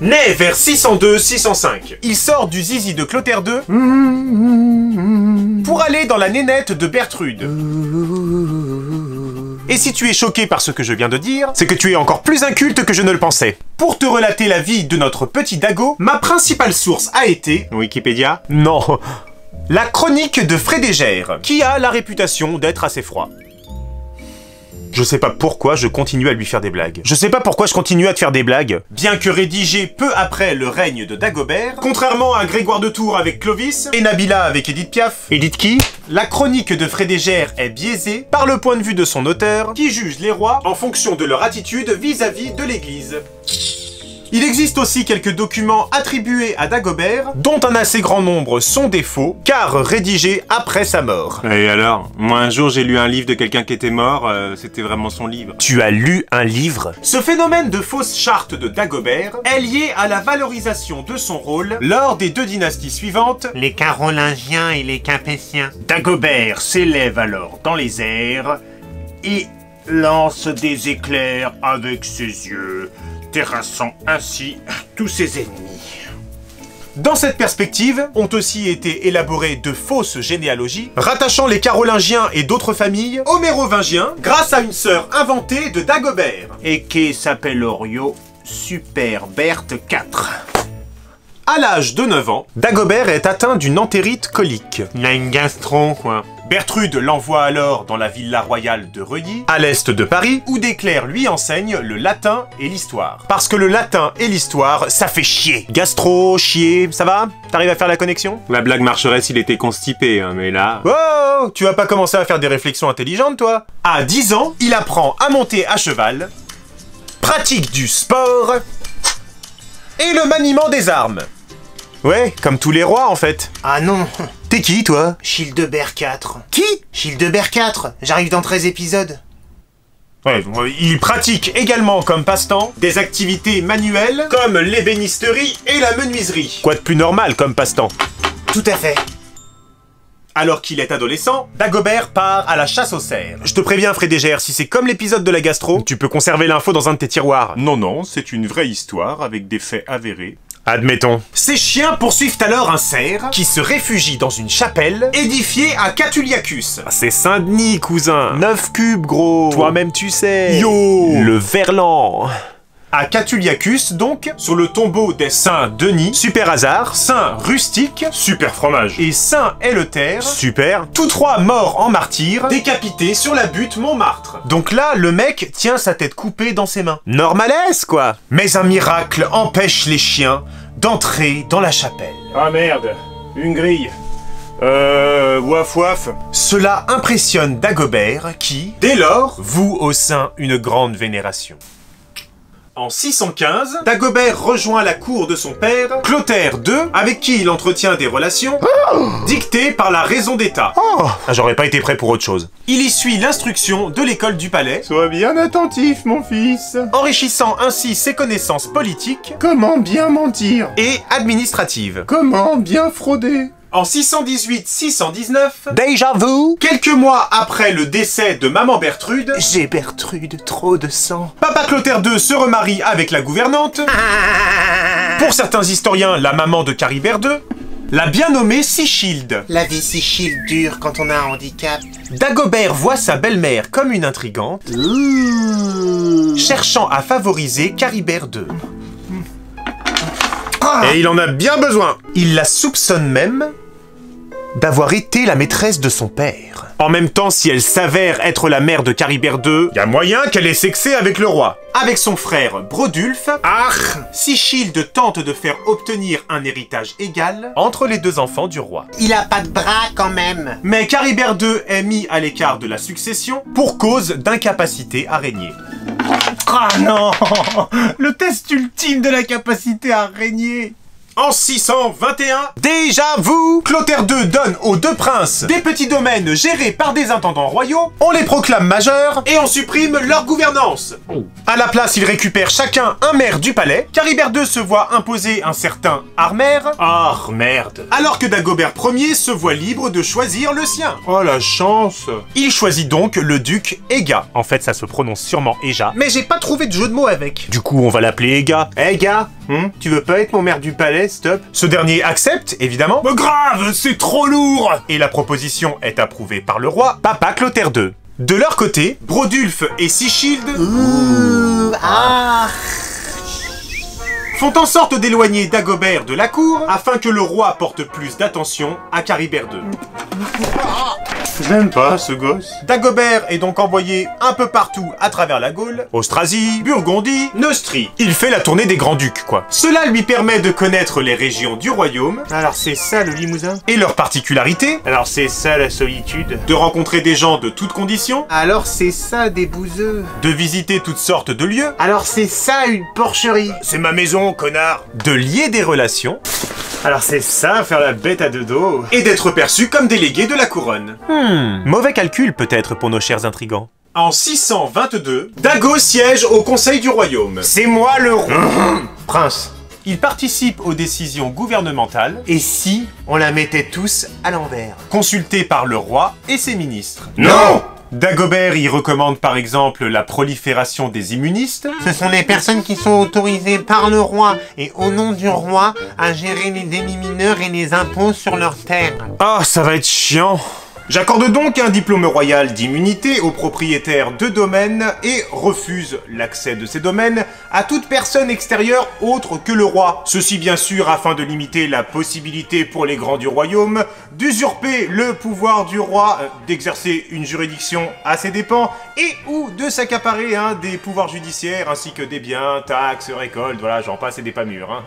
Né vers 602-605, il sort du zizi de Clotaire II pour aller dans la nénette de Bertrude. Et si tu es choqué par ce que je viens de dire, c'est que tu es encore plus inculte que je ne le pensais. Pour te relater la vie de notre petit Dago, ma principale source a été... Wikipédia? Non. La chronique de Frédégère, qui a la réputation d'être assez froid. Je sais pas pourquoi je continue à lui faire des blagues. Je sais pas pourquoi je continue à te faire des blagues. Bien que rédigé peu après le règne de Dagobert, contrairement à Grégoire de Tours avec Clovis et Nabila avec Édith Piaf. Édith qui? La chronique de Frédégère est biaisée par le point de vue de son auteur, qui juge les rois en fonction de leur attitude vis-à-vis de l'église. Il existe aussi quelques documents attribués à Dagobert, dont un assez grand nombre sont des faux, car rédigés après sa mort. Et alors? Moi un jour j'ai lu un livre de quelqu'un qui était mort, c'était vraiment son livre. Tu as lu un livre? Ce phénomène de fausse charte de Dagobert est lié à la valorisation de son rôle lors des deux dynasties suivantes, les Carolingiens et les Capétiens. Dagobert s'élève alors dans les airs et lance des éclairs avec ses yeux, terrassant ainsi tous ses ennemis. Dans cette perspective, ont aussi été élaborées de fausses généalogies, rattachant les Carolingiens et d'autres familles aux Mérovingiens, grâce à une sœur inventée de Dagobert, et qui s'appelle Orio Super Berthe IV. À l'âge de 9 ans, Dagobert est atteint d'une entérite colique. Il a une gastro, quoi. Bertrude l'envoie alors dans la villa royale de Reuilly, à l'est de Paris, où Desclères lui enseigne le latin et l'histoire. Parce que le latin et l'histoire, ça fait chier. Gastro, chier, ça va? T'arrives à faire la connexion? La blague marcherait s'il était constipé, hein, mais là... Oh, tu vas pas commencer à faire des réflexions intelligentes, toi? À 10 ans, il apprend à monter à cheval, pratique du sport et le maniement des armes. Ouais, comme tous les rois, en fait. Ah non. T'es qui, toi? Childebert IV. Qui? Childebert IV. J'arrive dans 13 épisodes. Ouais, il pratique également comme passe-temps des activités manuelles comme l'ébénisterie et la menuiserie. Quoi de plus normal comme passe-temps? Tout à fait. Alors qu'il est adolescent, Dagobert part à la chasse aux cerfs. Je te préviens, Frédégère, si c'est comme l'épisode de la gastro, tu peux conserver l'info dans un de tes tiroirs. Non, non, c'est une vraie histoire avec des faits avérés. Admettons. Ces chiens poursuivent alors un cerf qui se réfugie dans une chapelle édifiée à Catuliacus. C'est Saint-Denis, cousin. 9 cubes, gros. Toi-même tu sais. Yo. Le Verlan. À Catuliacus, donc, sur le tombeau des Saint-Denis, super hasard, Saint Rustique, super fromage, et Saint Éleuthère, super, tous trois morts en martyrs, décapités sur la butte Montmartre. Donc là, le mec tient sa tête coupée dans ses mains. Normalesse, quoi. Mais un miracle empêche les chiens d'entrer dans la chapelle. Ah merde, une grille. Waf waf. Cela impressionne Dagobert qui, dès lors, voue au saint une grande vénération. En 615, Dagobert rejoint la cour de son père, Clotaire II, avec qui il entretient des relations dictées par la raison d'État. J'aurais pas été prêt pour autre chose. Il y suit l'instruction de l'école du palais, Sois bien attentif, mon fils. enrichissant ainsi ses connaissances politiques Comment bien mentir? et administratives. Comment bien frauder? En 618-619, Déjà vous? quelques mois après le décès de maman Bertrude, J'ai Bertrude, trop de sang. Papa Clotaire II se remarie avec la gouvernante, pour certains historiens la maman de Charibert II, la bien nommée Sichilde. La vie Sichilde dure quand on a un handicap. Dagobert voit sa belle-mère comme une intrigante, cherchant à favoriser Charibert II. Et il en a bien besoin. Il la soupçonne même d'avoir été la maîtresse de son père. En même temps, si elle s'avère être la mère de Charibert II, y a moyen qu'elle ait sexé avec le roi. Avec son frère Brodulf, Sichilde tente de faire obtenir un héritage égal entre les deux enfants du roi. Il a pas de bras quand même. Mais Charibert II est mis à l'écart de la succession pour cause d'incapacité à régner. Ah non. Le test ultime de la capacité à régner. En 621, déjà vous, Clotaire II donne aux deux princes des petits domaines gérés par des intendants royaux, on les proclame majeurs et on supprime leur gouvernance. À la place, ils récupèrent chacun un maire du palais, Charibert II se voit imposer un certain armaire, merde, alors que Dagobert Ier se voit libre de choisir le sien. Oh la chance. Il choisit donc le duc Ega. En fait, ça se prononce sûrement Eja, mais j'ai pas trouvé de jeu de mots avec. Du coup, on va l'appeler Ega. Ega, Tu veux pas être mon maire du palais, stop? Ce dernier accepte, évidemment. Mais grave, c'est trop lourd! Et la proposition est approuvée par le roi, Papa Clotaire II. De leur côté, Brodulf et Sichild font en sorte d'éloigner Dagobert de la cour afin que le roi porte plus d'attention à Caribert II. J'aime pas ce gosse. Dagobert est donc envoyé un peu partout à travers la Gaule, Austrasie, Burgondie, Neustrie. Il fait la tournée des Grands-Ducs, quoi. Cela lui permet de connaître les régions du royaume. Alors c'est ça le Limousin? Et leurs particularités. Alors c'est ça la solitude? De rencontrer des gens de toutes conditions. Alors c'est ça des bouseux? De visiter toutes sortes de lieux. Alors c'est ça une porcherie? C'est ma maison, connard. De lier des relations. Alors c'est ça faire la bête à deux dos? Et d'être perçu comme délégué de la couronne. Mauvais calcul peut-être pour nos chers intrigants. En 622, Dago siège au conseil du royaume. C'est moi le roi. Prince. Il participe aux décisions gouvernementales. Et si on la mettait tous à l'envers? Consulté par le roi et ses ministres. Non! Dagobert y recommande par exemple la prolifération des immunistes. Ce sont les personnes qui sont autorisées par le roi et au nom du roi à gérer les délits mineurs et les impôts sur leurs terres. Ah, ça va être chiant. J'accorde donc un diplôme royal d'immunité aux propriétaires de domaines et refuse l'accès de ces domaines à toute personne extérieure autre que le roi. Ceci bien sûr afin de limiter la possibilité pour les grands du royaume d'usurper le pouvoir du roi, d'exercer une juridiction à ses dépens et ou de s'accaparer des pouvoirs judiciaires ainsi que des biens, taxes, récoltes, voilà, j'en passe et des pas mûrs.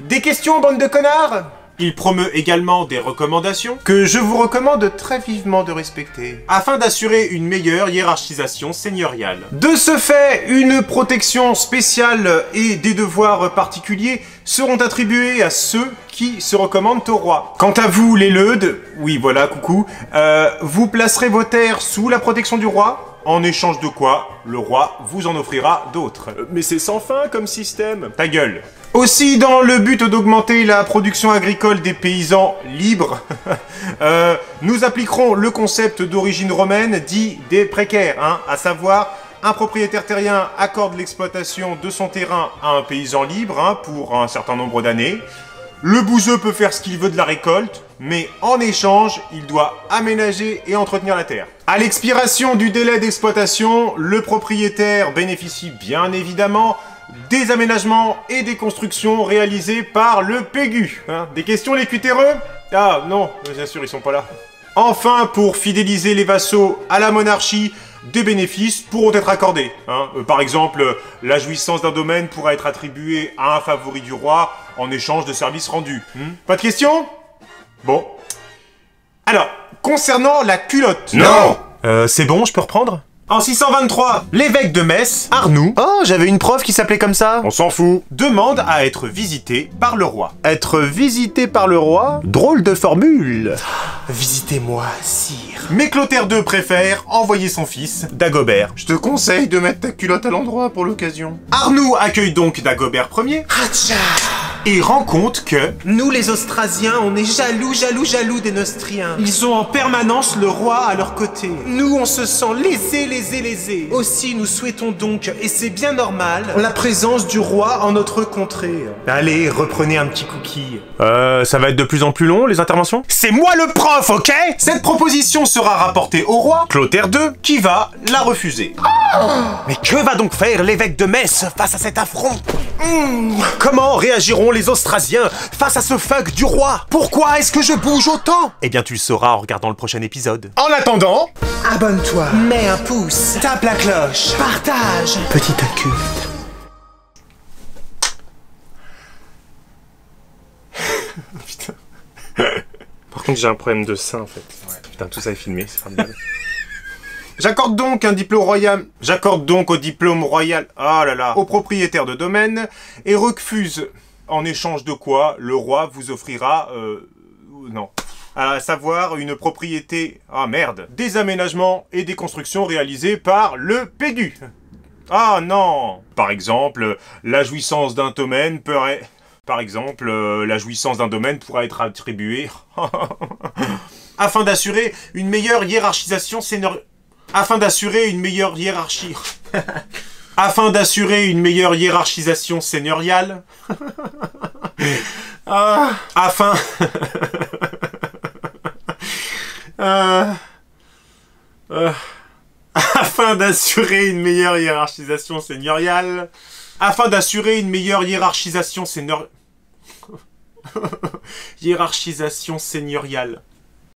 Des questions, bande de connards? Il promeut également des recommandations que je vous recommande très vivement de respecter, afin d'assurer une meilleure hiérarchisation seigneuriale. De ce fait, une protection spéciale et des devoirs particuliers seront attribués à ceux qui se recommandent au roi. Quant à vous, les leudes, oui voilà, coucou, vous placerez vos terres sous la protection du roi, en échange de quoi, le roi vous en offrira d'autres. Mais c'est sans fin comme système. Ta gueule. Aussi, dans le but d'augmenter la production agricole des paysans libres, nous appliquerons le concept d'origine romaine dit des précaires, à savoir un propriétaire terrien accorde l'exploitation de son terrain à un paysan libre pour un certain nombre d'années. Le bouseux peut faire ce qu'il veut de la récolte, mais en échange, il doit aménager et entretenir la terre. À l'expiration du délai d'exploitation, le propriétaire bénéficie bien évidemment des aménagements et des constructions réalisées par le Pégu. Des questions, les cutéreux? Ah non, bien sûr, ils sont pas là. Enfin, pour fidéliser les vassaux à la monarchie, des bénéfices pourront être accordés. Par exemple, la jouissance d'un domaine pourra être attribuée à un favori du roi en échange de services rendus. Pas de questions? Bon. Alors, concernant la culotte... Non! C'est bon, je peux reprendre? En 623, l'évêque de Metz, Arnoux... Oh, j'avais une prof qui s'appelait comme ça. On s'en fout. Demande à être visité par le roi. Être visité par le roi? Drôle de formule. Visitez-moi, sire. Mais Clotaire II préfère envoyer son fils, Dagobert. Je te conseille de mettre ta culotte à l'endroit pour l'occasion. Arnoux accueille donc Dagobert Ier et rend compte que... Nous les Austrasiens, on est jaloux des Neustriens. Ils ont en permanence le roi à leur côté. Nous, on se sent lésés. Aussi, nous souhaitons donc, et c'est bien normal, la présence du roi en notre contrée. Allez, reprenez un petit cookie. Ça va être de plus en plus long, les interventions? C'est moi le prof, ok? Cette proposition sera rapportée au roi, Clotaire II, qui va la refuser. Mais que va donc faire l'évêque de Metz face à cet affront? Comment réagiront les Austrasiens face à ce fuck du roi? Pourquoi est-ce que je bouge autant? Eh bien, tu le sauras en regardant le prochain épisode. En attendant... Abonne-toi, mets un pouce, tape la cloche, partage, petit inculte. Putain. Par contre, j'ai un problème de sein, en fait. Ouais. Putain, tout ça est filmé, c'est formidable. J'accorde donc un diplôme royal... J'accorde donc au diplôme royal... Oh là là... Au propriétaire de domaine et refuse... En échange de quoi, le roi vous offrira... Non. À savoir une propriété... Ah merde. Des aménagements et des constructions réalisées par le Pégu. Ah non. Par exemple, la jouissance d'un domaine pourrait... la jouissance d'un domaine pourra être attribuée... afin d'assurer une meilleure hiérarchisation seigneuriale... Afin d'assurer une meilleure hiérarchie... Afin d'assurer une meilleure hiérarchisation seigneuriale. Afin... Afin d'assurer une meilleure hiérarchisation seigneuriale. Afin d'assurer une meilleure hiérarchisation hiérarchisation seigneuriale.